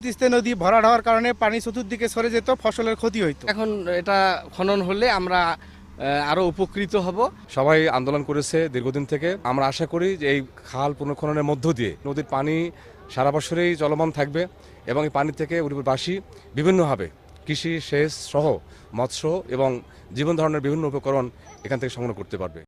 তিস্তা নদী ভরাট হওয়ার কারণে পানি চতুর্দিকে সরে যেত, ফসলের ক্ষতি হইতো। এখন এটা খনন হলে আমরা আরো উপকৃত হব। সবাই আন্দোলন করেছে দীর্ঘদিন থেকে। আমরা আশা করি যে এই খাল পুনঃখননের মধ্য দিয়ে নদীর পানি সারা বছরেই চলমান থাকবে এবং এই পানি থেকে উড়িপুরবাসী বিভিন্নভাবে কৃষি, সেচ সহ মৎস্য এবং জীবন ধারণের বিভিন্ন উপকরণ এখান থেকে সংগ্রহ করতে পারবে।